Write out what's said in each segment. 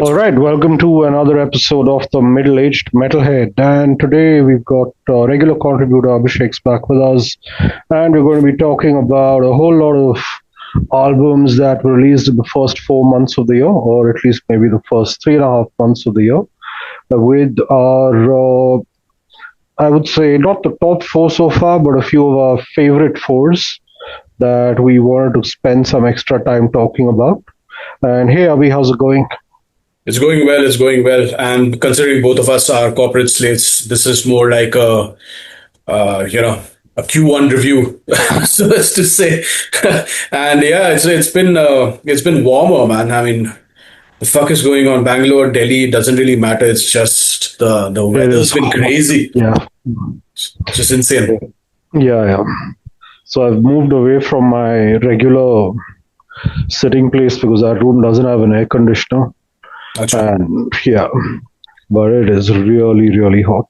All right, welcome to another episode of the Middle-Aged Metalhead. And today we've got regular contributor Abhishek's back with us, and we're going to be talking about a whole lot of albums that were released in the first 4 months of the year, or at least maybe the first 3.5 months of the year, with our, I would say, not the top four so far, but a few of our favorite fours that we wanted to spend some extra time talking about. And hey, Abhi, how's it going? It's going well. It's going well. And considering both of us are corporate slates, this is more like a Q1 review, so as to say. And yeah, it's been warmer, man. I mean, the fuck is going on? Bangalore, Delhi, it doesn't really matter. It's just the It weather's is been hot. crazy. Yeah. It's just insane. Yeah. So I've moved away from my regular sitting place because our room doesn't have an air conditioner. Acha. And yeah, but it is really, really hot.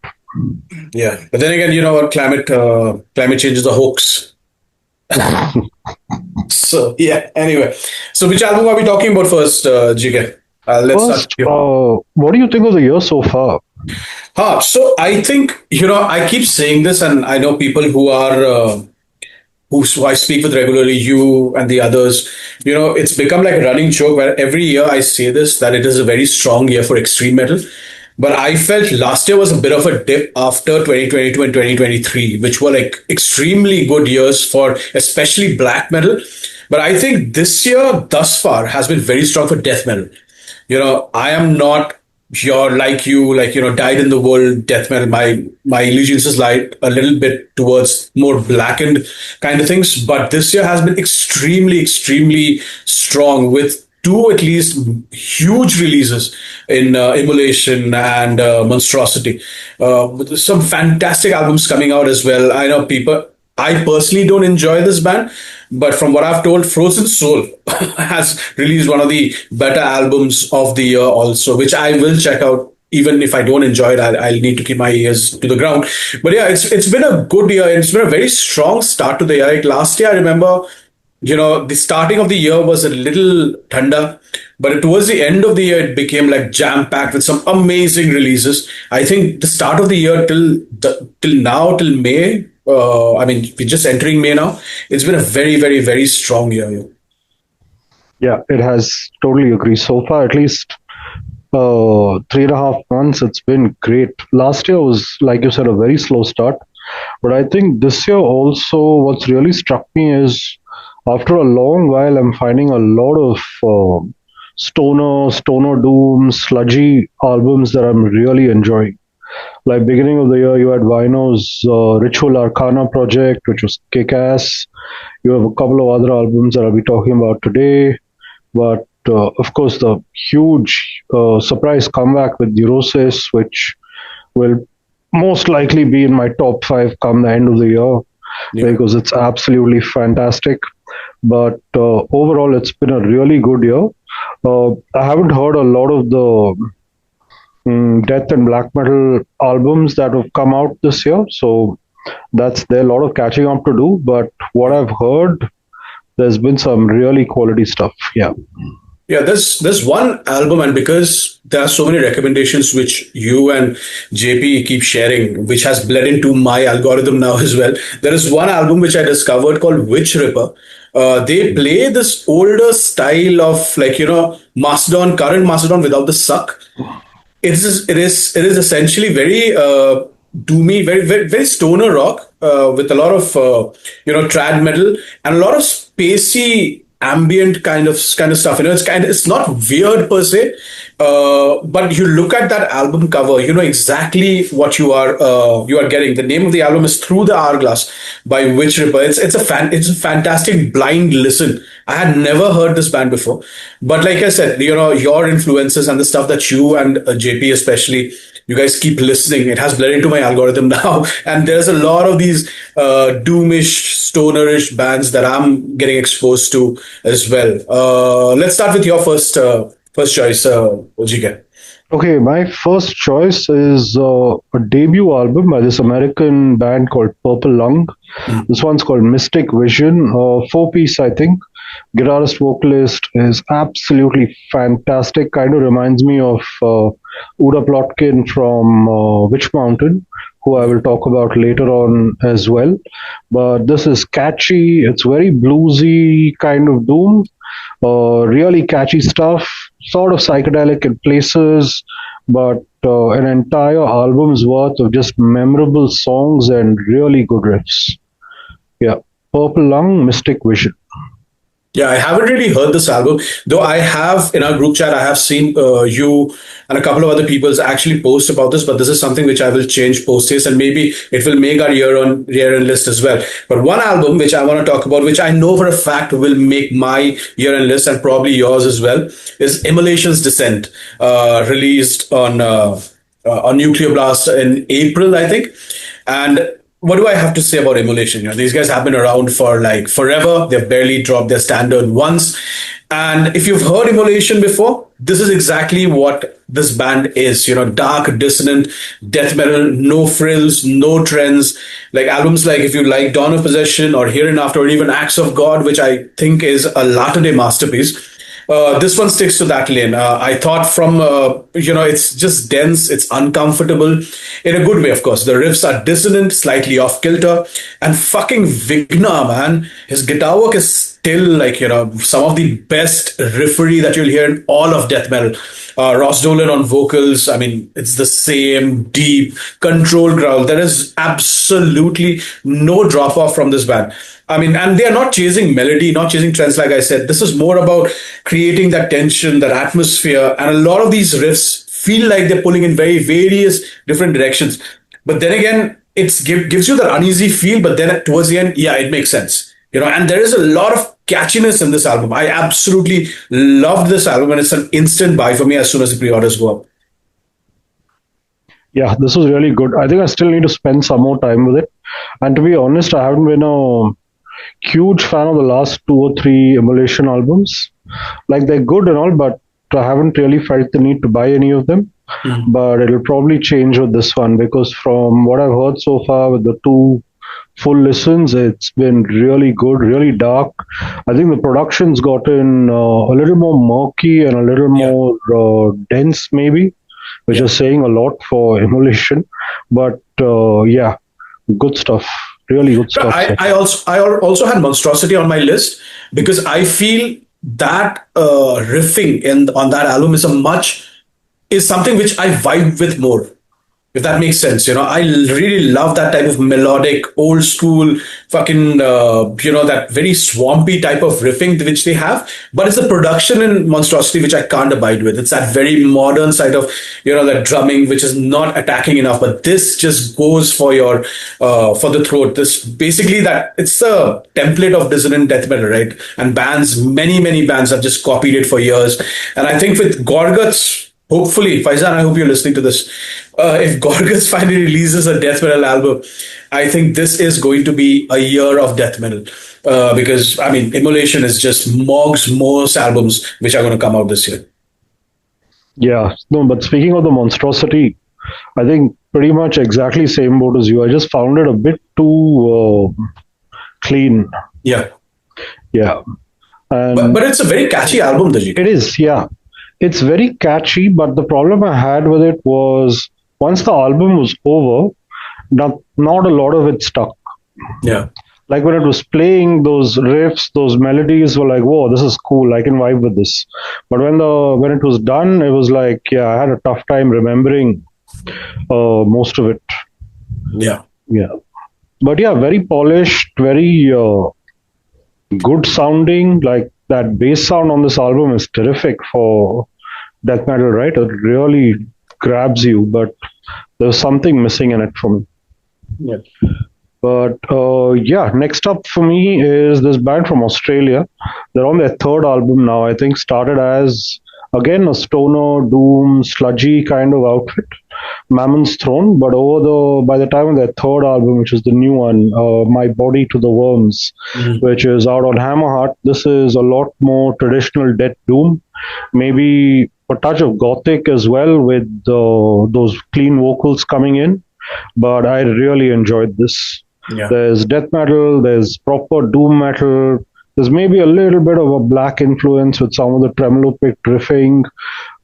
Yeah, but then again, you know what? Climate change is a hoax. So yeah. Anyway, so which album are we talking about first, Jigar? Let's start First, here. what do you think of the year so far? So I think, I keep saying this, and I know people who are who I speak with regularly, you and the others. It's become like a running joke where every year I say this, that it is a very strong year for extreme metal. But I felt last year was a bit of a dip after 2022 and 2023, which were like extremely good years for especially black metal. But I think this year thus far has been very strong for death metal. I am not your dyed in the wool death metal. My allegiances lie a little bit towards more blackened kind of things. But this year has been extremely, extremely strong with two at least huge releases in Immolation and Monstrosity. With some fantastic albums coming out as well. I know I personally don't enjoy this band, but from what I've told, Frozen Soul has released one of the better albums of the year also, which I will check out. Even if I don't enjoy it, I'll need to keep my ears to the ground. But yeah, it's been a good year. It's been a very strong start to the year. Like last year, I remember, the starting of the year was a little thunder, but towards the end of the year, it became like jam packed with some amazing releases. I think the start of the year till May. I mean, we're just entering May now. It's been a very, very, very strong year. Yeah, it has totally agree. So far, at least 3.5 months, it's been great. Last year was, like you said, a very slow start. But I think this year also, what's really struck me is after a long while, I'm finding a lot of stoner doom, sludgy albums that I'm really enjoying. Like beginning of the year, you had Vino's Ritual Arcana project, which was kick-ass. You have a couple of other albums that I'll be talking about today. But of course, the huge surprise comeback with Neurosis, which will most likely be in my top five come the end of the year Yeah. because it's absolutely fantastic. But overall, it's been a really good year. I haven't heard a lot of the death and black metal albums that have come out this year, so there a lot of catching up to do. But what I've heard, there's been some really quality stuff. Yeah. Yeah, there's one album, and because there are so many recommendations which you and JP keep sharing, which has bled into my algorithm now as well. There is one album which I discovered called Witch Ripper. They play this older style of Mastodon, current Mastodon without the suck. It is essentially very doomy, very, very, very stoner rock with a lot of trad metal and a lot of spacey ambient kind of stuff. It's not weird per se, but you look at that album cover, you know exactly what you are getting. The name of the album is Through the Hourglass by Witch Ripper. It's a fantastic blind listen. I had never heard this band before, but like I said, your influences and the stuff that you and JP especially, you guys keep listening. It has bled into my algorithm now, and there's a lot of these doomish, stonerish bands that I'm getting exposed to as well. Let's start with your first choice, Ojika. Okay, my first choice is a debut album by this American band called Purple Lung. This one's called Mystic Vision, four-piece, I think. guitarist vocalist is absolutely fantastic. Kind of reminds me of Uda Plotkin from Witch Mountain, who I will talk about later on as well. But this is catchy. It's very bluesy kind of doom. Really catchy stuff. Sort of psychedelic in places, but an entire album's worth of just memorable songs and really good riffs. Yeah, Purple Lung, Mystic Vision. Yeah, I haven't really heard this album, though I have in our group chat, I have seen you and a couple of other people actually post about this, but this is something which I will change post this and maybe it will make our year-end list as well. But one album which I want to talk about, which I know for a fact will make my year-end list and probably yours as well, is Immolation's Descent, released on Nuclear Blast in April, I think. And what do I have to say about Immolation? These guys have been around for like forever. They've barely dropped their standard once. And if you've heard Immolation before, this is exactly what this band is. Dark, dissonant, death metal, no frills, no trends. Like albums like if you like Dawn of Possession or Hereinafter or even Acts of God, which I think is a latter-day masterpiece. This one sticks to that lane. I thought it's just dense, it's uncomfortable in a good way, of course. The riffs are dissonant, slightly off kilter, and fucking Vigna, man. His guitar work is still some of the best riffery that you'll hear in all of death metal. Ross Dolan on vocals, I mean, it's the same deep, controlled growl. There is absolutely no drop off from this band. I mean, and they are not chasing melody, not chasing trends, like I said. This is more about creating that tension, that atmosphere. And a lot of these riffs feel like they're pulling in very various different directions. But then again, it gives you that uneasy feel. But then towards the end, yeah, it makes sense. And there is a lot of catchiness in this album. I absolutely loved this album, and it's an instant buy for me as soon as the pre-orders go up. Yeah, this was really good. I think I still need to spend some more time with it. And to be honest, I haven't been a huge fan of the last 2 or 3 Immolation albums. Like, they're good and all, but I haven't really felt the need to buy any of them. Mm-hmm. But it'll probably change with this one, because from what I've heard so far with the 2 full listens, it's been really good, really dark. I think the production's gotten a little more murky and a little more dense, maybe, which is saying a lot for Immolation. But yeah, good stuff. Really good stuff. I also had Monstrosity on my list because I feel that riffing on that album is something which I vibe with more. If that makes sense, I really love that type of melodic, old school, fucking, that very swampy type of riffing which they have. But it's the production in Monstrosity which I can't abide with. It's that very modern side of, that drumming which is not attacking enough. But this just goes for for the throat. This basically it's the template of dissonant death metal, right? And many bands have just copied it for years. And I think with Gorguts, hopefully, Faizan, I hope you're listening to this. If Gorguts finally releases a death metal album, I think this is going to be a year of death metal. Because, I mean, Immolation is just Mog's most albums which are going to come out this year. Yeah, no, but speaking of the Monstrosity, I think pretty much exactly same boat as you. I just found it a bit too clean. Yeah. Yeah. But it's a very catchy album, Dajit. It is, yeah. It's very catchy, but the problem I had with it was once the album was over, not a lot of it stuck. Yeah. Like when it was playing, those riffs, those melodies were like, whoa, this is cool. I can vibe with this. But when it was done, it was like, yeah, I had a tough time remembering most of it. Yeah. Yeah. But yeah, very polished, very good sounding. Like, that bass sound on this album is terrific for death metal, right? It really grabs you, but there's something missing in it for me. Yeah. But yeah, next up for me is this band from Australia. They're on their 3rd album now, I think. Started as, again, a stoner, doom, sludgy kind of outfit, Mammon's Throne. But by the time of their 3rd album, which is the new one, My Body to the Worms, which is out on Hammerheart, this is a lot more traditional death doom. Maybe a touch of gothic as well, with those clean vocals coming in. But I really enjoyed this. Yeah. There's death metal, there's proper doom metal, There's maybe a little bit of a black influence with some of the tremolo picked riffing.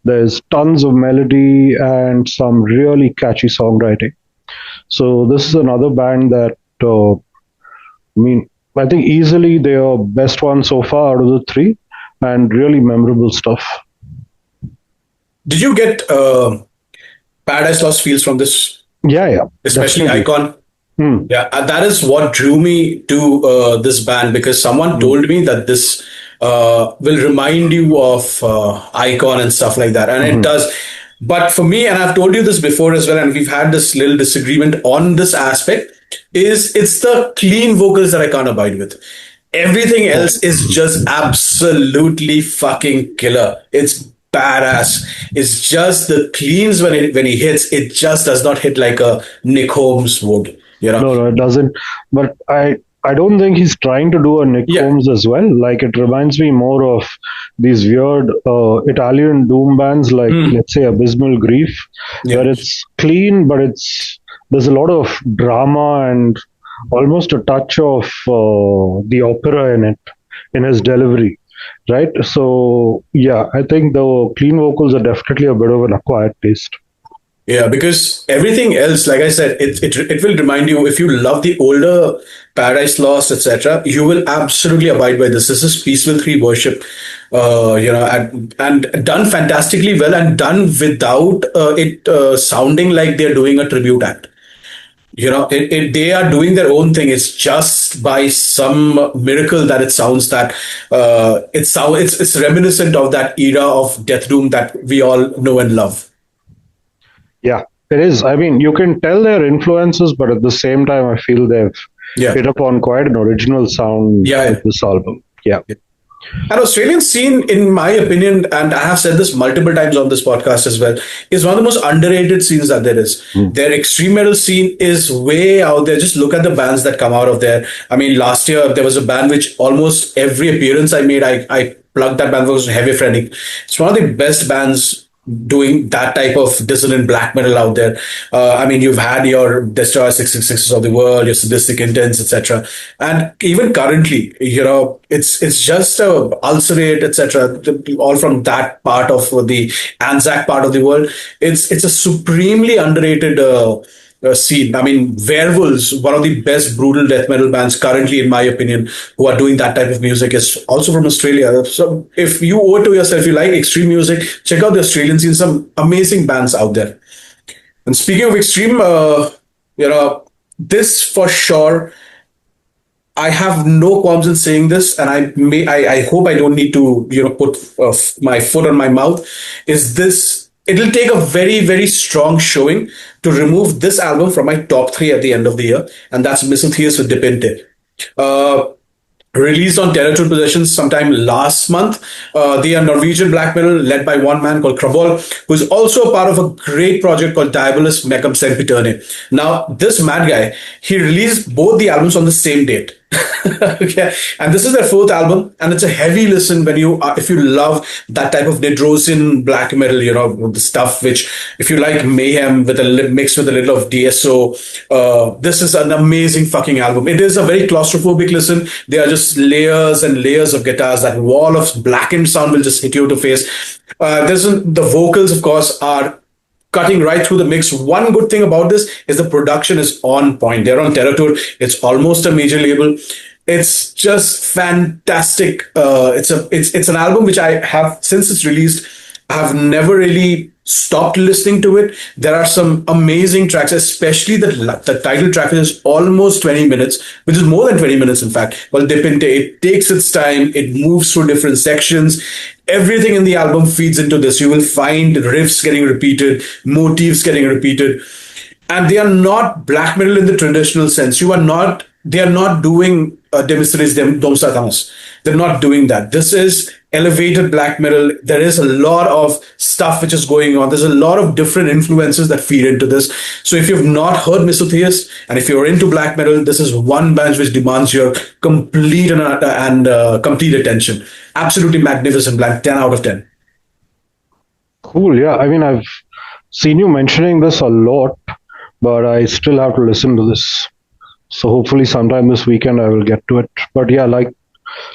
There's tons of melody and some really catchy songwriting. So this is another band that, I mean, I think easily their best one so far out of the three, and really memorable stuff. Did you get Paradise Lost feels from this? Yeah, especially definitely. Icon. Yeah, that is what drew me to this band, because someone told me that this will remind you of Icon and stuff like that, and it does. But for me, and I've told you this before as well, and we've had this little disagreement on this aspect, is it's the clean vocals that I can't abide with. Everything else is just absolutely fucking killer. It's badass. It's just the cleans when he hits, it just does not hit like a Nick Holmes would. No, it doesn't. But I don't think he's trying to do a Nick Holmes as well. Like, it reminds me more of these weird Italian doom bands, like let's say Abysmal Grief, where it's clean, but there's a lot of drama and almost a touch of the opera in it, in his delivery. Right? So, yeah, I think the clean vocals are definitely a bit of an acquired taste. Yeah, because everything else, like I said, it will remind you, if you love the older Paradise Lost, etc., you will absolutely abide by this. This is Peaceful 3 worship, and done fantastically well, and done without it sounding like they're doing a tribute act. They are doing their own thing. It's just by some miracle that it sounds that it's reminiscent of that era of Death Doom that we all know and love. Yeah, it is. I mean, you can tell their influences, but at the same time, I feel they've hit upon quite an original sound with this album. Yeah. An Australian scene, in my opinion, and I have said this multiple times on this podcast as well, is one of the most underrated scenes that there is. Their extreme metal scene is way out there. Just look at the bands that come out of there. I mean, last year there was a band which almost every appearance I made, I plugged that band, was Heavy Phrenic. It's one of the best bands doing that type of dissonant black metal out there. I mean, you've had your Destroyer 666s of the world, your Sadistic Intents, etc. And even currently, it's just Ulcerate, etc. All from that part of the Anzac part of the world. It's a supremely underrated scene. I mean, Werewolves, one of the best brutal death metal bands currently, in my opinion, who are doing that type of music, is also from Australia. So if you owe it to yourself, you like extreme music, check out the Australian scene. Some amazing bands out there. And speaking of extreme, this for sure, I have no qualms in saying this, and I hope I don't need to put my foot on my mouth. Is this? It'll take a very, very strong showing to remove this album from my top 3 at the end of the year, and that's Misotheist with Pinte. Released on Territorial Possessions sometime last month. They are Norwegian black metal led by one man called Kal-El, who is also a part of a great project called Diabolus Mecum Sempiterne. Now, this mad guy, he released both the albums on the same date. Okay, and this is their 4th album, and it's a heavy listen when if you love that type of Nedrosian black metal, the stuff which, if you like Mayhem with mixed with a little of DSO, this is an amazing fucking album. It is a very claustrophobic listen. There are just layers and layers of guitars. That wall of blackened sound will just hit you to the face. The vocals, of course, are cutting right through the mix. One good thing about this is the production is on point. They're on Territory. It's almost a major label. It's just fantastic. It's an album which I have, since it's released, I have never really stopped listening to it. There are some amazing tracks, especially the title track, which is almost 20 minutes, which is more than 20 minutes, in fact. Well, Pinte, it takes its time. It moves through different sections. Everything in the album feeds into this. You will find riffs getting repeated, motifs getting repeated. And they are not black metal in the traditional sense. They are not doing Demisteries Dom Satanas. They're not doing that. This is elevated black metal. There is a lot of stuff which is going on. There's a lot of different influences that feed into this. So if you've not heard Misotheist, and if you're into black metal, this is one band which demands your complete and complete attention. Absolutely magnificent band, 10 out of 10. Cool, yeah. I mean, I've seen you mentioning this a lot, but I still have to listen to this. So hopefully sometime this weekend I will get to it. But yeah, like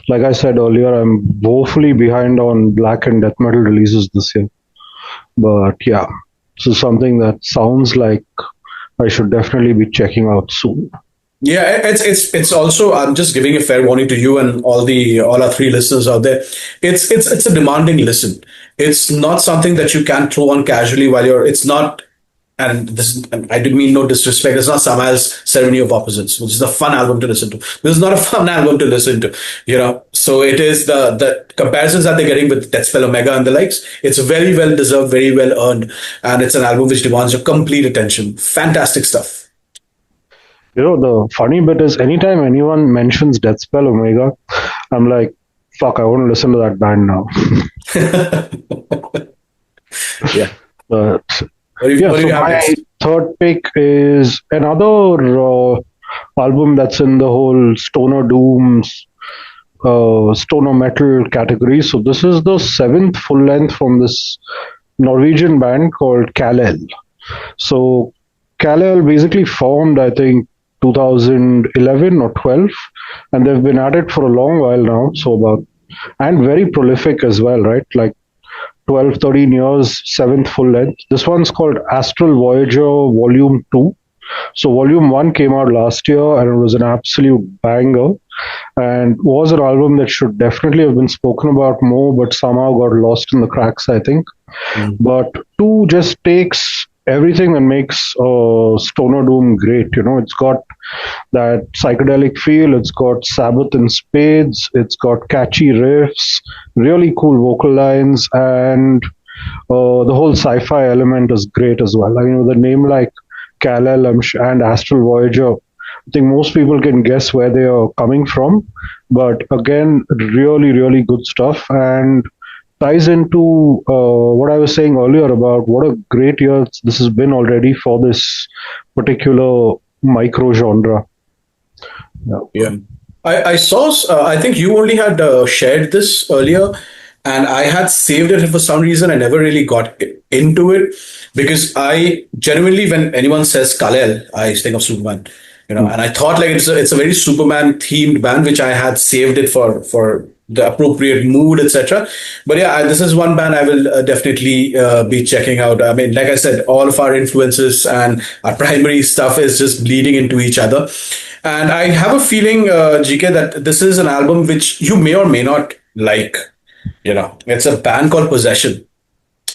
Like I said earlier, I'm woefully behind on black and death metal releases this year. But yeah, this is something that sounds like I should definitely be checking out soon. Yeah, it's also, I'm just giving a fair warning to you and all our three listeners out there. It's a demanding listen. It's not something that you can throw on casually while you're. It's not, and this, and I didn't mean no disrespect. It's not Samael's Ceremony of Opposites, which is a fun album to listen to. This is not a fun album to listen to, So it is the comparisons that they're getting with Deathspell Omega and the likes. It's very well deserved, very well earned, and it's an album which demands your complete attention. Fantastic stuff. The funny bit is anytime anyone mentions Deathspell Omega, I'm like, fuck, I want to listen to that band now. Yeah. But What yeah, do so you have my next? third pick is another album that's in the whole stoner dooms, stoner metal category. So this is the seventh full length from this Norwegian band called Kal-El. So Kal-El basically formed, I think, 2011 or 12, and they've been at it for a long while now. So about, and very prolific as well, right? Like 12, 13 years, seventh full length. This one's called Astral Voyager Volume 2. So Volume 1 came out last year and it was an absolute banger and was an album that should definitely have been spoken about more, but somehow got lost in the cracks, I think. But 2 just takes everything that makes Stoner Doom great. It's got that psychedelic feel, it's got Sabbath in spades, it's got catchy riffs, really cool vocal lines, and the whole sci-fi element is great as well. The name like Kal-El and Astral Voyager, I think most people can guess where they are coming from. But again, really, really good stuff and ties into what I was saying earlier about what a great year this has been already for this particular micro genre. Yeah. I saw, I think you only had shared this earlier, and I had saved it. And for some reason, I never really got into it because I genuinely, when anyone says Kal-El, I think of Superman, and I thought like it's a very Superman themed band, which I had saved it for the appropriate mood, etc. But yeah, this is one band I will definitely be checking out. I mean, like I said, all of our influences and our primary stuff is just bleeding into each other. And I have a feeling, GK, that this is an album which you may or may not like. It's a band called Possession,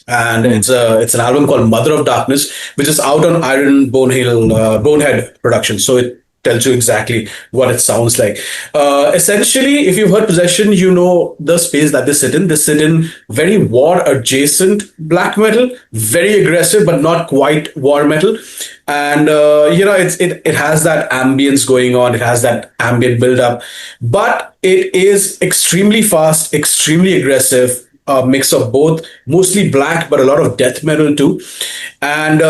and it's an album called Mother of Darkness, which is out on Iron Bonehead production. So it tells you exactly what it sounds like. Essentially, if you've heard Possession, you know the space that they sit in. They sit in very war adjacent black metal, very aggressive but not quite war metal. And it has that ambience going on. It has that ambient build up, but it is extremely fast, extremely aggressive. A mix of both, mostly black, but a lot of death metal too. And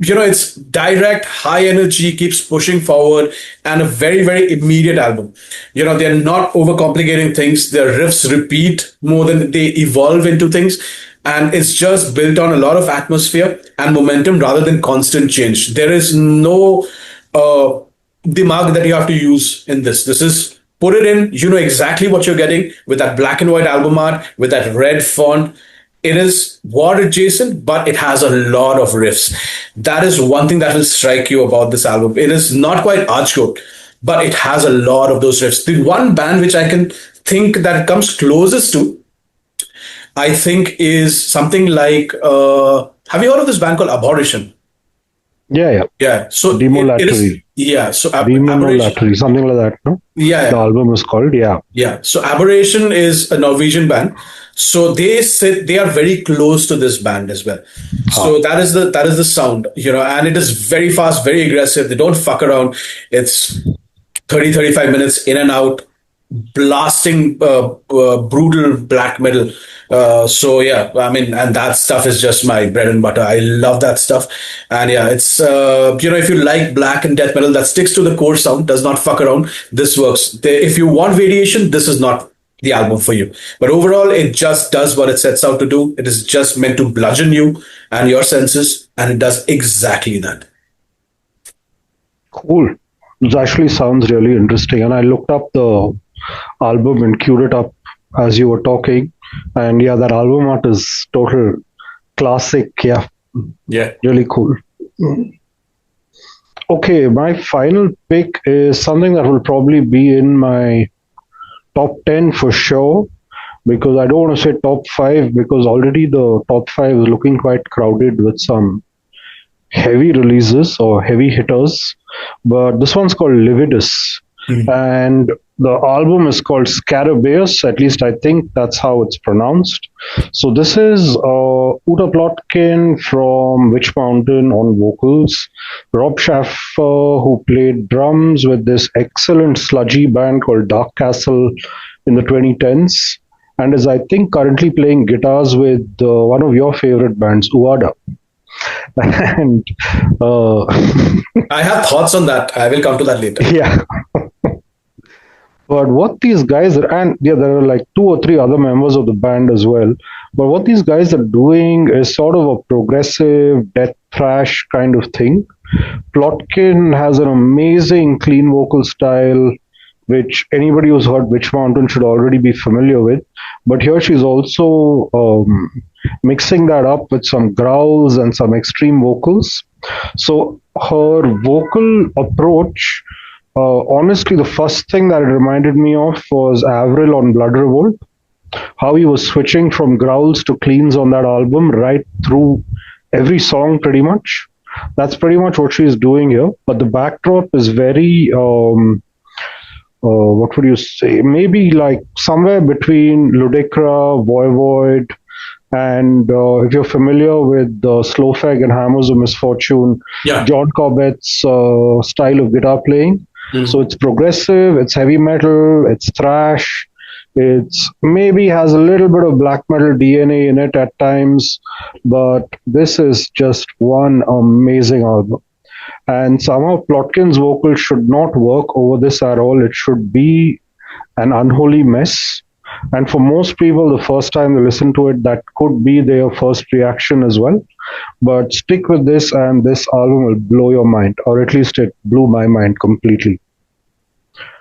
it's direct, high energy, keeps pushing forward, and a very, very immediate album. They're not overcomplicating things. Their riffs repeat more than they evolve into things. And it's just built on a lot of atmosphere and momentum rather than constant change. There is no demag that you have to use in this. This is put it in, you know exactly what you're getting with that black and white album art, with that red font. It is war adjacent, but it has a lot of riffs. That is one thing that will strike you about this album. It is not quite archcore, but it has a lot of those riffs. The one band which I can think that it comes closest to, I think, is something like, have you heard of this band called Abhorration? Yeah. Yeah. So Demolatry. Yeah. So Demolatry, something like that, no? Yeah. The album is called, yeah. Yeah. So Aberration is a Norwegian band. So they are very close to this band as well. So that is the sound, and it is very fast, very aggressive. They don't fuck around. It's 35 minutes in and out, blasting brutal black metal. So yeah, I mean, and that stuff is just my bread and butter. I love that stuff. And yeah, it's if you like black and death metal that sticks to the core sound, does not fuck around, this works. If you want variation, this is not the album for you. But overall, it just does what it sets out to do. It is just meant to bludgeon you and your senses, and it does exactly that. Cool. It actually sounds really interesting. And I looked up the album and queued it up as you were talking. And yeah, that album art is total classic. Yeah, Yeah. really cool. Okay, my final pick is something that will probably be in my top 10 for sure, because I don't want to say top 5 because already the top 5 is looking quite crowded with some heavy releases or heavy hitters. But this one's called Lividus. Mhm. And the album is called Scarabaeus, at least I think that's how it's pronounced. So this is Uta Plotkin from Witch Mountain on vocals, Rob Schaffer, who played drums with this excellent sludgy band called Dark Castle in the 2010s, and is, I think, currently playing guitars with one of your favorite bands, Uada. And I have thoughts on that. I will come to that later. yeah, but what these guys are, and yeah, there are like 2 or 3 other members of the band as well. But what these guys are doing is sort of a progressive death thrash kind of thing. Plotkin has an amazing clean vocal style, which anybody who's heard Witch Mountain should already be familiar with. But here she's also mixing that up with some growls and some extreme vocals. So her vocal approach, honestly, the first thing that it reminded me of was Avril on Blood Revolt. How he was switching from growls to cleans on that album right through every song, pretty much. That's pretty much what she's doing here. But the backdrop is very, what would you say? Maybe like somewhere between Ludicra, Voivod, and if you're familiar with Slowfag and Hammers of Misfortune, Yeah. John Corbett's style of guitar playing. So it's progressive, it's heavy metal, it's thrash, it's maybe has a little bit of black metal DNA in it at times, but this is just one amazing album. And somehow Plotkin's vocal should not work over this at all. It should be an unholy mess. And for most people, the first time they listen to it, that could be their first reaction as well. But stick with this, and this album will blow your mind, or at least it blew my mind completely.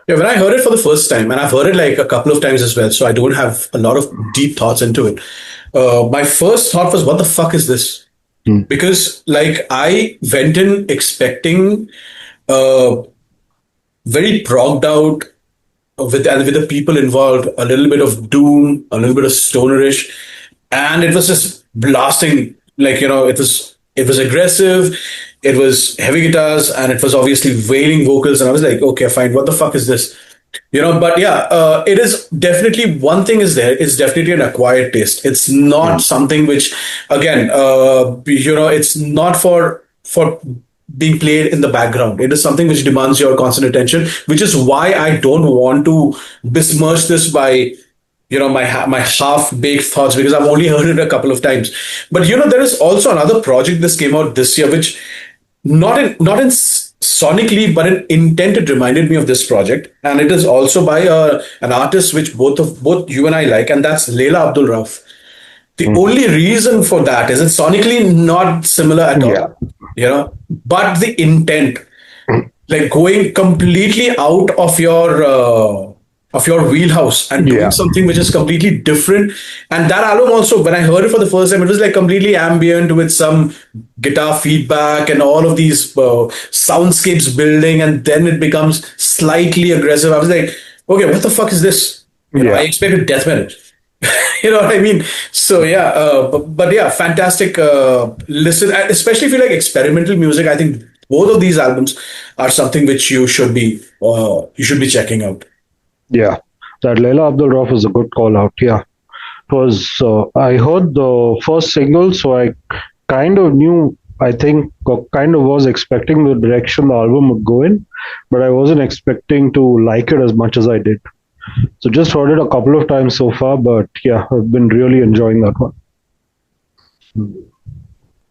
Yeah, when I heard it for the first time, and I've heard it like a couple of times as well, so I don't have a lot of deep thoughts into it. My first thought was, what the fuck is this? Because like I went in expecting very progged out with the people involved, a little bit of doom, a little bit of stonerish, and it was just blasting. Like it was aggressive, it was heavy guitars, and it was obviously wailing vocals. And I was like, okay, fine, what the fuck is this? But yeah, it is definitely one thing is there. It's definitely an acquired taste. It's not something which, again, it's not for being played in the background. It is something which demands your constant attention, which is why I don't want to besmirch this by my half baked thoughts, because I've only heard it a couple of times. But there is also another project this came out this year, which not in sonically but in intent it reminded me of this project, and it is also by an artist which both you and I like, and that's Leila Abdul Rauf. The only reason for that is it's sonically not similar at all, but the intent, like going completely out of your wheelhouse and doing something which is completely different. And that album also, when I heard it for the first time, it was like completely ambient with some guitar feedback and all of these soundscapes building, and then it becomes slightly aggressive. I was like, okay, what the fuck is this? I expected death metal. You know what I mean? So yeah, but yeah, fantastic listen, especially if you like experimental music. I think both of these albums are something which you should be checking out. Yeah, that Leila Abdul Rauf is a good call out. Yeah, it was. I heard the first single, so I kind of knew. I think kind of was expecting the direction the album would go in, but I wasn't expecting to like it as much as I did. So just heard it a couple of times so far, but yeah, I've been really enjoying that one.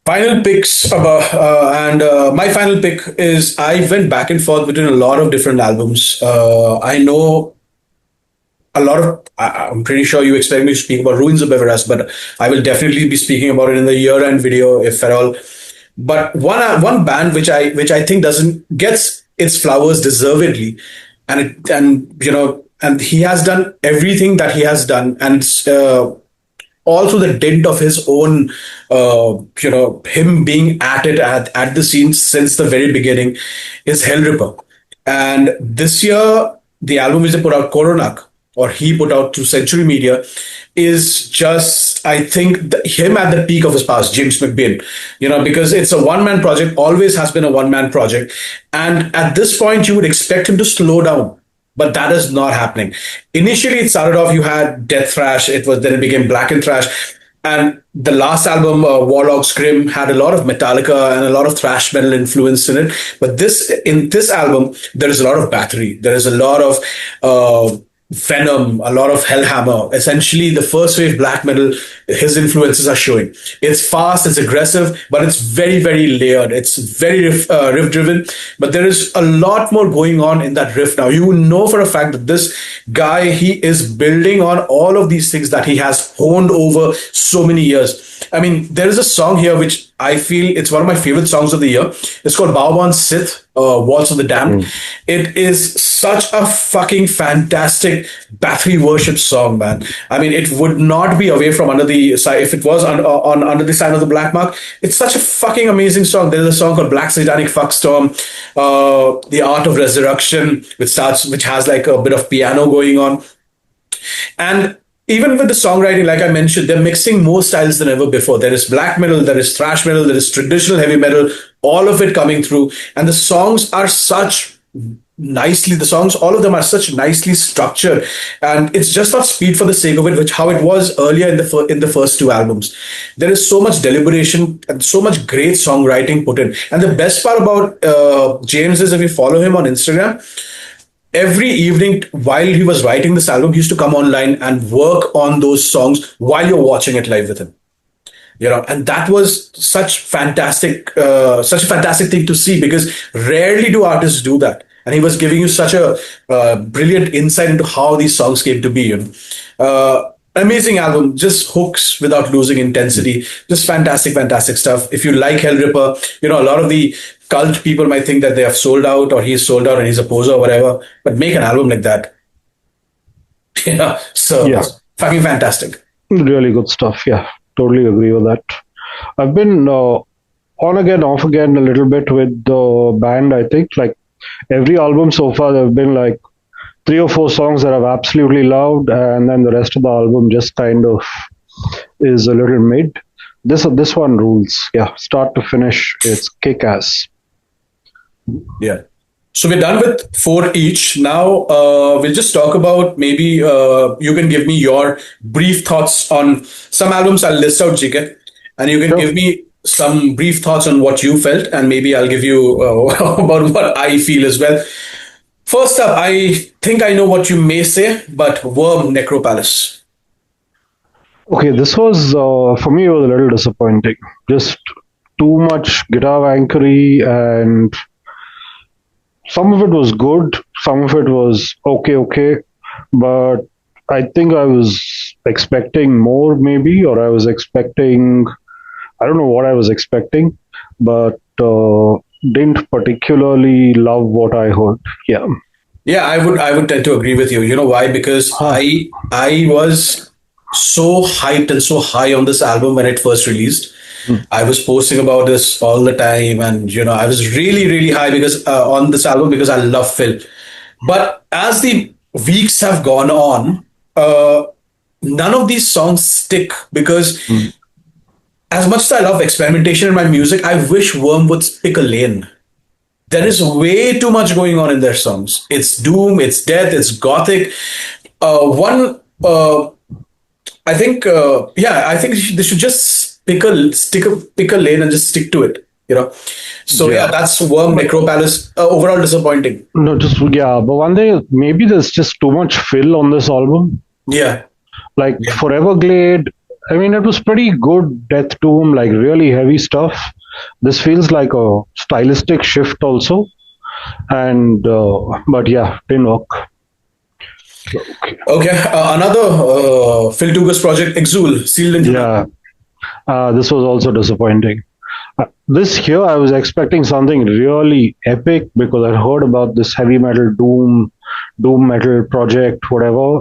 Final picks about and my final pick is I went back and forth between a lot of different albums. I know a lot of. I'm pretty sure you expect me to speak about Ruins of Beveras, but I will definitely be speaking about it in the year-end video, if at all. But one band which I think doesn't gets its flowers deservedly, and and he has done everything that he has done, and it's all through the dint of his own, him being at it at the scene since the very beginning, is Hellripper. And this year, the album which they put out, Coronach, or he put out through Century Media, is just, I think, him at the peak of his past, James McBain, because it's a one man project, always has been a one man project. And at this point, you would expect him to slow down. But that is not happening. Initially, it started off, you had death thrash, then it became blackened thrash. And the last album, Warlock Scream, had a lot of Metallica and a lot of thrash metal influence in it. But in this album, there is a lot of Battery. There is a lot of Venom, a lot of Hellhammer. Essentially, the first wave black metal, his influences are showing. It's fast, it's aggressive, but it's very, very layered. It's very riff driven, but there is a lot more going on in that riff now. You know for a fact that this guy, he is building on all of these things that he has honed over so many years. I mean, there is a song here which I feel it's one of my favorite songs of the year. It's called Baobon Sith, Waltz of the Damned. It is such a fucking fantastic Battery worship song, man. I mean, it would not be away from under the side if it was on under the sign of the Black Mark. It's such a fucking amazing song. There's a song called Black Satanic Fuckstorm, The Art of Resurrection, which has like a bit of piano going on. And even with the songwriting, like I mentioned, they're mixing more styles than ever before. There is black metal, there is thrash metal, there is traditional heavy metal, all of it coming through. And the songs are all of them are such nicely structured. And it's just not speed for the sake of it, which how it was earlier in the first two albums. There is so much deliberation and so much great songwriting put in. And the best part about James is, if you follow him on Instagram, every evening while he was writing this album, he used to come online and work on those songs while you're watching it live with him. And that was such a fantastic thing to see, because rarely do artists do that. And he was giving you such a brilliant insight into how these songs came to be. Amazing album, just hooks without losing intensity. Just fantastic, fantastic stuff. If you like Hellripper, a lot of the cult people might think that they have sold out, or he's sold out and he's a poser or whatever. But make an album like that. Fucking fantastic. Really good stuff. Yeah, totally agree with that. I've been on again, off again a little bit with the band. I think like every album so far, there have been like 3 or 4 songs that I've absolutely loved, and then the rest of the album just kind of is a little mid. This one rules. Yeah, start to finish, it's kick-ass. Yeah. So we're done with 4 each. Now we'll just talk about, maybe you can give me your brief thoughts on some albums. I'll list out, JK, and you can give me some brief thoughts on what you felt, and maybe I'll give you about what I feel as well. First up, I think I know what you may say, but Worm, Necropalace. Okay, this was, for me, it was a little disappointing. Just too much guitar wankery, and some of it was good, some of it was okay, but I think I was expecting more, maybe, or I don't know what I was expecting, but didn't particularly love what I heard. Yeah, I would tend to agree with you. You know why? Because I was so hyped and so high on this album when it first released. I was posting about this all the time, and I was really, really high because on this album, because I love Phil. But as the weeks have gone on, none of these songs stick, because as much as I love experimentation in my music, I wish Worm would pick a lane. There is way too much going on in their songs. It's doom, it's death, it's gothic. I think they should just pick a lane and just stick to it. So that's Worm, Necropalace. Overall disappointing. No, but one thing, maybe there's just too much Phil on this album. For Everglade, I mean, it was pretty good death doom, like really heavy stuff. This feels like a stylistic shift also, and but yeah, didn't work. Okay, another Phil Tugas project, Exxul, Sealed in Japan. This was also disappointing. This here, I was expecting something really epic, because I heard about this heavy metal doom doom metal project, whatever.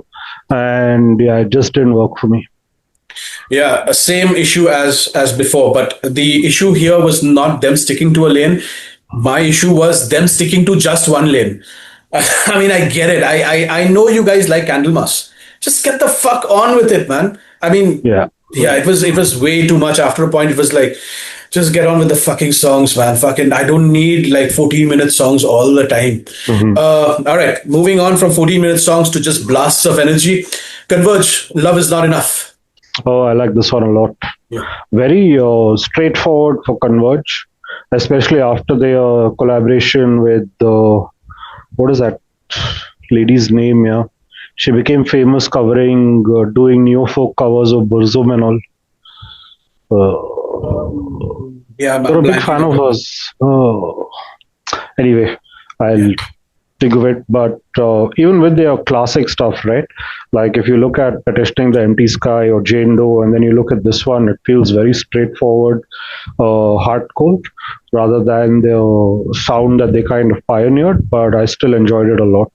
And yeah, it just didn't work for me. Yeah, same issue as before, but the issue here was not them sticking to a lane. My issue was them sticking to just one lane. I mean, I get it. I know you guys like Candlemas. Just get the fuck on with it, man. I mean, Yeah. yeah, it was way too much. After a point, it was like, just get on with the fucking songs, man. Fucking, I don't need like 14-minute songs all the time. All right, moving on from 14-minute songs to just blasts of energy. Converge, Love Is Not Enough. Oh, I like this one a lot. Yeah. Very straightforward for Converge, especially after their collaboration with what is that lady's name? Yeah, she became famous covering, doing neo-folk covers of Burzum and all. Yeah, You're a big fan of hers. Anyway, I'll think of it. But even with their classic stuff, right? Like if you look at Petitioning the Empty Sky or Jane Doe, and then you look at this one, it feels very straightforward, hardcore, rather than the sound that they kind of pioneered. But I still enjoyed it a lot.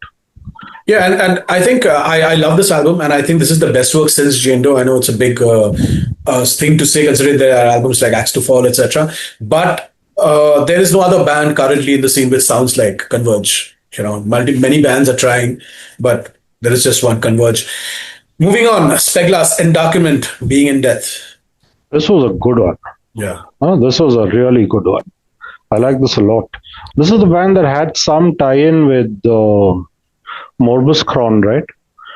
Yeah, and I think I love this album, and I think this is the best work since Jane Doe. I know it's a big thing to say, considering there are albums like Axe to Fall, etc. But there is no other band currently in the scene which sounds like Converge. You know, many bands are trying, but there is just one Converge. Moving on, Speglas, Endarkenment, Being in Death. This was a good one. Yeah. This was a really good one. I like this a lot. This is the band that had some tie-in with Morbus Chron, right?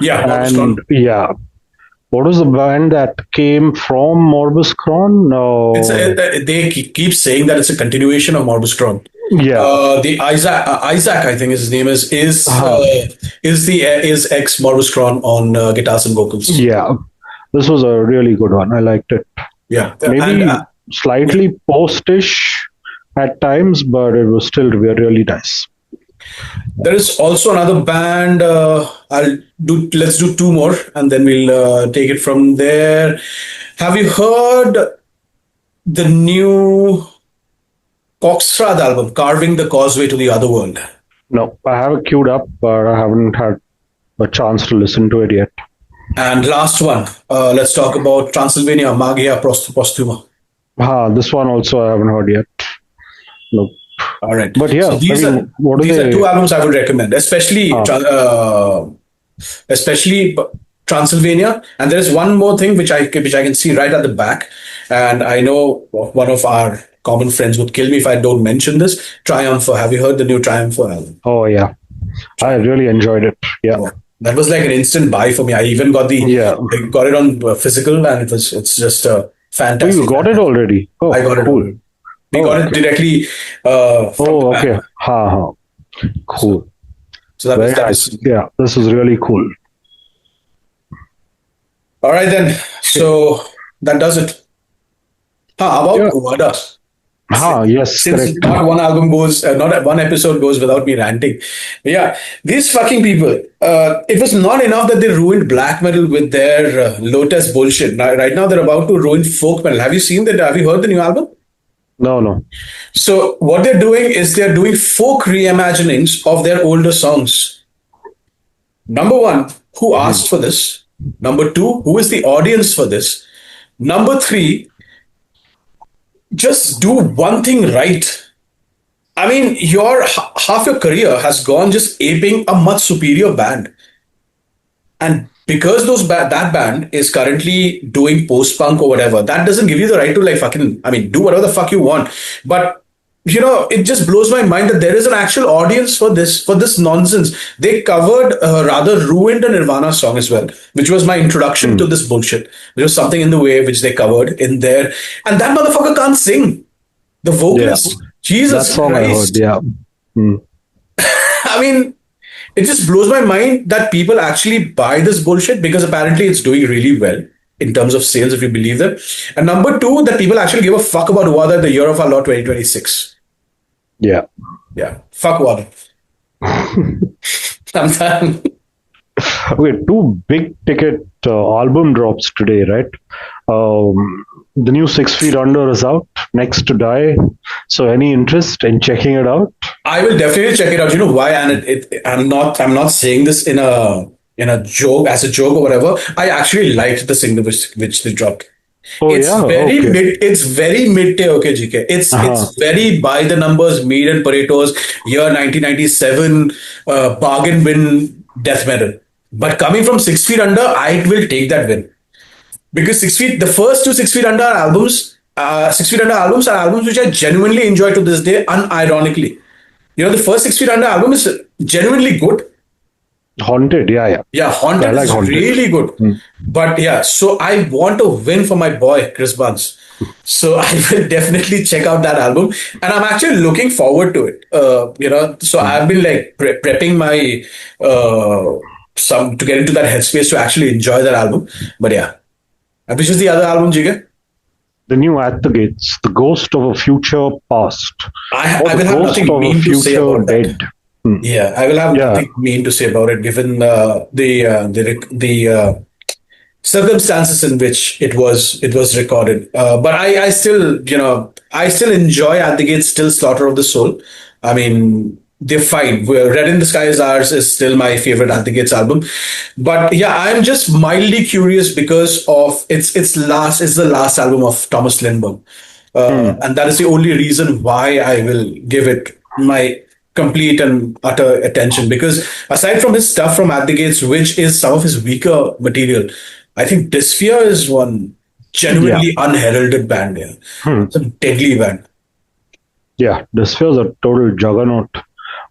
Yeah, Morbus And Chron. yeah, what was the band that came from Morbus Chron? They keep saying that it's a continuation of Morbus Chron. Yeah. The Isaac, I think his name is ex Morbus Chron on guitars and vocals. Yeah. This was a really good one. I liked it. Yeah, Maybe and slightly post-ish at times, but it was still really nice. there is also another band. Let's do two more, and then we'll take it from there. Have you heard the new Coxrad album, Carving the Causeway to the Other World? No, I have it queued up, but I haven't had a chance to listen to it yet. And last one, let's talk about Transylvania, Magia Postuma. This one also I haven't heard yet. No. All right. But yeah, So these are two albums I would recommend, especially Transylvania. And there is one more thing which I can see right at the back, and I know one of our common friends would kill me if I don't mention this. Triumpher. Have you heard the new Triumpher album? Oh yeah, I really enjoyed it. Yeah. That was like an instant buy for me. I even got I got it on physical, and it's just fantastic. Oh, you got it already? Oh, I got cool. it. We got it directly. Okay. Cool. So that is yeah. This is really cool. All right then. So that does it. About Uada. Yes, Since correct. not one album goes, not one episode goes without me ranting. But yeah, these fucking people. It was not enough that they ruined black metal with their Lotus bullshit. Right now, they're about to ruin folk metal. Have you seen that? Have you heard the new album? No. So what they're doing is they're doing folk reimaginings of their older songs. Number one, who asked for this? Number two, who is the audience for this? Number three, just do one thing right. I mean, half your career has gone just aping a much superior band. And because that band is currently doing post-punk or whatever, that doesn't give you the right to like fucking, I mean, do whatever the fuck you want. But you know, it just blows my mind that there is an actual audience for this nonsense. They covered rather ruined a Nirvana song as well, which was my introduction to this bullshit. There was something in the way which they covered in there, and that motherfucker can't sing. The vocalist, Jesus that song Christ. I heard, yeah. I mean, it just blows my mind that people actually buy this bullshit because apparently it's doing really well in terms of sales, if you believe them. And number two, that people actually give a fuck about Uada, the year of our Lord 2026. Yeah. Fuck Uada. I'm done. Okay, two big ticket album drops today, right? The new 6 Feet Under is out, Next to Die. So any interest in checking it out? I will definitely check it out. You know why? And I'm not saying this in a joke, as a joke or whatever. I actually liked the single which they dropped. Oh It's yeah, very okay. mid. It's very mid tier. Okay, GK. Uh-huh. It's very by the numbers, median Pareto's year 1997 bargain win death metal. But coming from 6 feet under, I will take that win because 6 feet. The first two 6 feet under albums, 6 feet under albums are albums which I genuinely enjoy to this day, unironically. The first 6 feet under album is genuinely good. Haunted, yeah, yeah. Yeah, I Haunted like is Haunted. really good. But yeah, so I want to win for my boy, Chris Buns. So I will definitely check out that album. And I'm actually looking forward to it. So I've been like prepping my some to get into that headspace to actually enjoy that album. But yeah. Which is the other album, Jiga? The new At the Gates, the ghost of a future past, or I the will have ghost nothing of a mean to say future about that. dead. Hmm. Yeah, I will have Yeah, nothing mean to say about it, given the circumstances in which it was recorded. But I still I still enjoy At the Gates, still Slaughter of the Soul. I mean, they're fine. Red in the Sky is Ours is still my favorite At the Gates album. But yeah, I'm just mildly curious because of it's the last album of Thomas Lindbergh. hmm. And that is the only reason why I will give it my complete and utter attention. Because aside from his stuff from At the Gates, which is some of his weaker material, I think Dysphere is one Yeah, genuinely unheralded band. Yeah, hmm. it's a deadly band. Yeah. This feels a total juggernaut.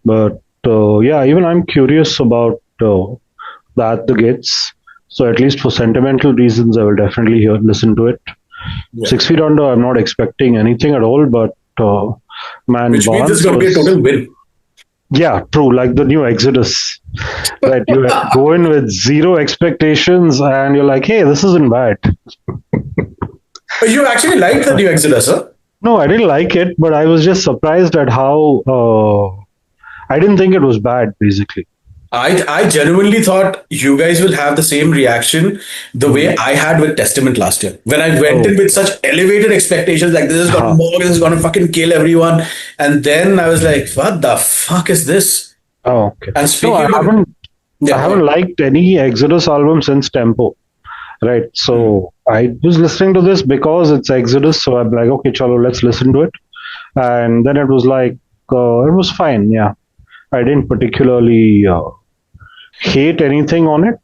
But yeah, even I'm curious about the At the Gates. So at least for sentimental reasons, I will definitely listen to it. Yeah, 6 Feet Under, I'm not expecting anything at all, but man, which means it's Barnes going to be a was, total win. yeah, true, like the new Exodus, right? You go in with zero expectations and you're like, hey, this isn't bad. But you actually liked the new Exodus, huh? No, I didn't like it, but I was just surprised at how I didn't think it was bad, basically. I genuinely thought you guys will have the same reaction the way I had with Testament last year. When I went in Oh, with such elevated expectations, like this is gonna huh. more, this is gonna fucking kill everyone. And then I was like, what the fuck is this? Oh, okay. And No, speaking of I yeah, go haven't on. liked any Exodus album since Tempo. Right. So I was listening to this because it's Exodus. So I'm like, okay, chalo, let's listen to it. And then it was like, it was fine. Yeah. I didn't particularly hate anything on it.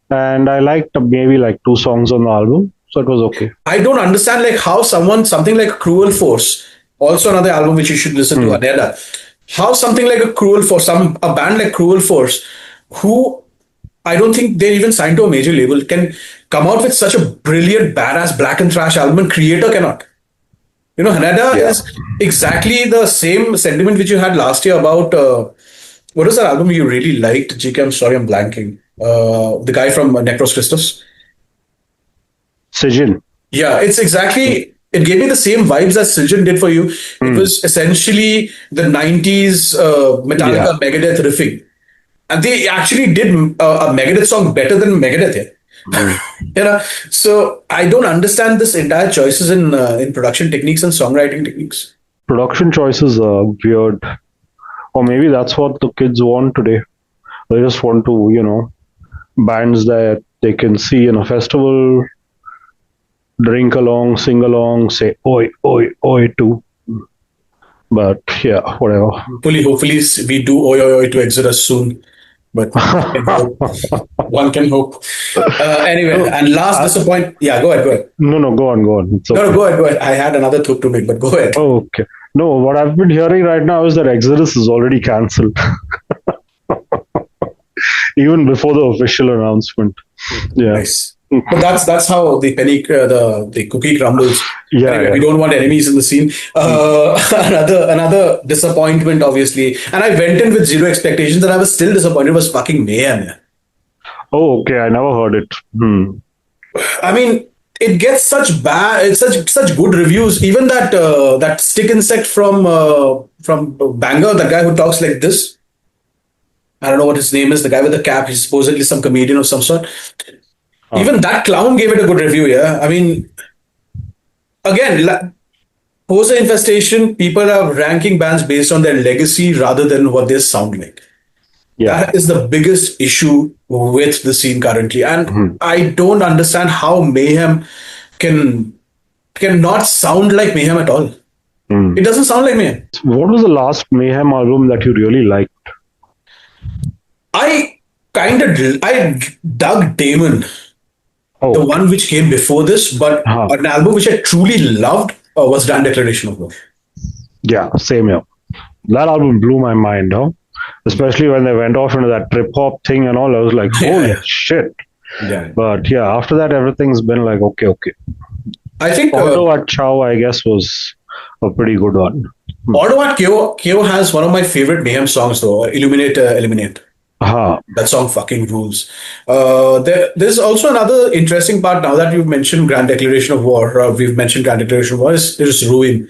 And I liked maybe like two songs on the album. So it was okay. I don't understand like how something like Cruel Force, also another album which you should listen to, Hmm. Haneda. How something like a Cruel Force, a band like Cruel Force, who I don't think they're even signed to a major label, can come out with such a brilliant, badass black and thrash album, and Creator cannot. Haneda Yeah. is exactly the same sentiment which you had last year about what was that album you really liked? GK, I'm sorry, I'm blanking. The guy from Necros Christus. Sijin. Yeah, it's exactly. It gave me the same vibes that Siljan did for you. It Hmm. was essentially the 90s Yeah. Metallica Megadeth riffing. And they actually did a Megadeth song better than Megadeth. Yeah. Hmm. So I don't understand this entire choices in production techniques and songwriting techniques. Production choices are weird. Or maybe that's what the kids want today. They just want to, bands that they can see in a festival, drink along, sing along, say oi, oi, oi too. But yeah, whatever. Hopefully, we do oi oi oi to Exodus soon. But one can hope. One can hope. Anyway, No, and last I, disappointment. Yeah, go ahead, go ahead. no, no, go on, go on. It's No, no, okay. go ahead, go ahead. I had another took to make, but go ahead. Oh, okay. No, what I've been hearing right now is that Exodus is already cancelled, even before the official announcement. Yeah. Nice. But that's how the the cookie crumbles. Yeah, Anyway, we yeah. don't want enemies in the scene. Another disappointment, obviously. And I went in with zero expectations, and I was still disappointed. Was fucking Mayhem. Oh, okay. I never heard it. Hmm. I mean, it gets such good reviews. Even that stick insect from Bangor, the guy who talks like this. I don't know what his name is. The guy with the cap. He's supposedly some comedian of some sort. Huh. Even that clown gave it a good review. Yeah, I mean, again, post the infestation, people are ranking bands based on their legacy rather than what they sound like. Yeah. That is the biggest issue with the scene currently, and Mhm. I don't understand how Mayhem can cannot sound like Mayhem at all. Mm. It doesn't sound like Mayhem. What was the last Mayhem album that you really liked? I I dug Damon, Oh, the one which came before this, but huh. an album which I truly loved was Dan Declaration of War. Yeah, same here. That album blew my mind, huh? Especially when they went off into that trip hop thing and all. I was like, holy Yeah. shit. Yeah. But yeah, after that, everything's been like, okay, okay. I think Auto at Chow, I guess, was a pretty good one. Auto at KO has one of my favorite Mayhem songs though, Illuminate, Eliminate. Aha. That song fucking rules. There's also another interesting part now that you've mentioned Grand Declaration of War. We've mentioned Grand Declaration of War. Is Ruin.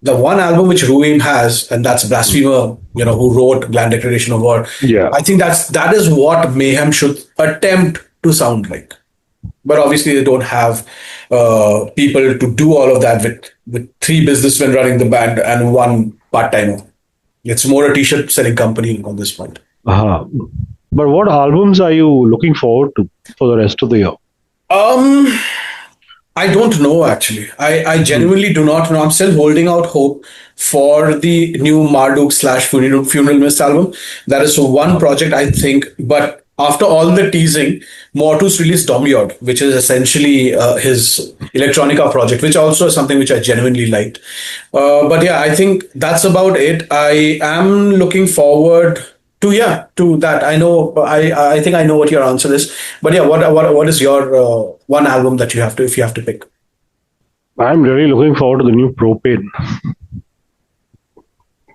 The one album which Ruin has, and that's Blasphemer, who wrote Grand Declaration of War. Yeah. I think that is what Mayhem should attempt to sound like. But obviously, they don't have people to do all of that with three businessmen running the band and one part timer. It's more a t-shirt selling company on this point. Aha. But what albums are you looking forward to for the rest of the year? I don't know actually. I genuinely do not know. I'm still holding out hope for the new Marduk / Funeral Mist album. That is one project I think, but after all the teasing, Mortus released Domyod, which is essentially his electronica project, which also is something which I genuinely liked. But yeah, I think that's about it. I am looking forward to that. I know. I think I know what your answer is. But yeah, what is your one album that you have to, if you have to pick? I'm really looking forward to the new Propane.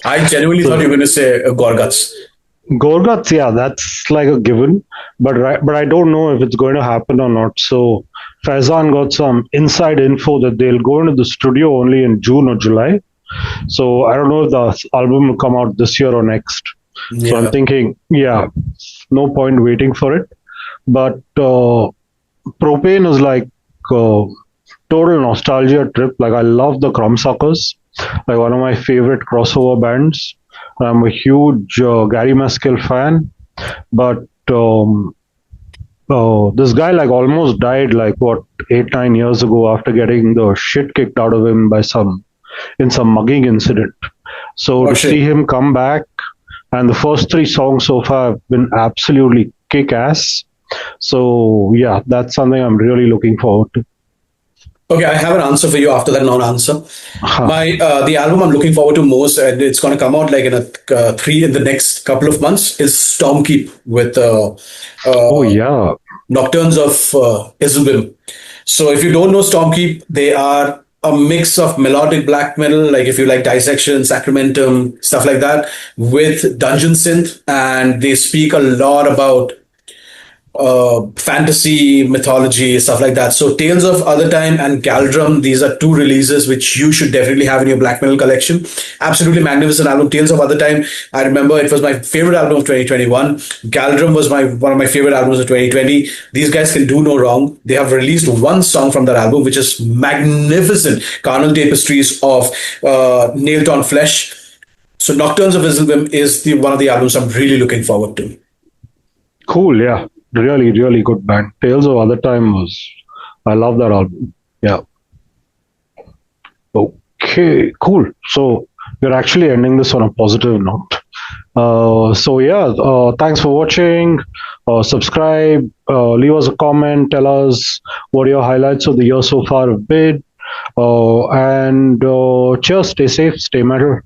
I genuinely thought you were going to say Gorguts. Gorguts, yeah, that's like a given, but I don't know if it's going to happen or not. So Faizan got some inside info that they'll go into the studio only in June or July. So I don't know if the album will come out this year or next. Yeah. So I'm thinking, yeah, no point waiting for it. But Propane is like total nostalgia trip. Like I love the Crumbsuckers, like one of my favorite crossover bands. I'm a huge Gary Meskil fan, but this guy like almost died like what 8-9 years ago after getting the shit kicked out of him by some mugging incident. So to see him come back, and the first 3 songs so far have been absolutely kick ass. So yeah, that's something I'm really looking forward to. Okay, I have an answer for you after that non-answer. The album I'm looking forward to most, and it's going to come out like in the next couple of months, is Stormkeep with oh yeah, Nocturnes of Islbim. So if you don't know Stormkeep, they are a mix of melodic black metal, like if you like Dissection, Sacramentum, stuff like that, with dungeon synth, and they speak a lot about fantasy, mythology, stuff like that. So Tales of Other Time and Galdrum, these are 2 releases which you should definitely have in your black metal collection. Absolutely magnificent album. Tales of Other Time, I remember it was my favorite album of 2021. Galdrum was one of my favorite albums of 2020. These guys can do no wrong. They have released 1 song from that album, which is magnificent. Carnal Tapestries of Nailed on Flesh. So Nocturnes of Islbim is one of the albums I'm really looking forward to. Cool, yeah. Really, really good band. Tales of Other Time I love that album. Yeah. Okay, cool. So we're actually ending this on a positive note. So yeah, thanks for watching. Subscribe, leave us a comment, tell us what your highlights of the year so far have been. And cheers, stay safe, stay metal.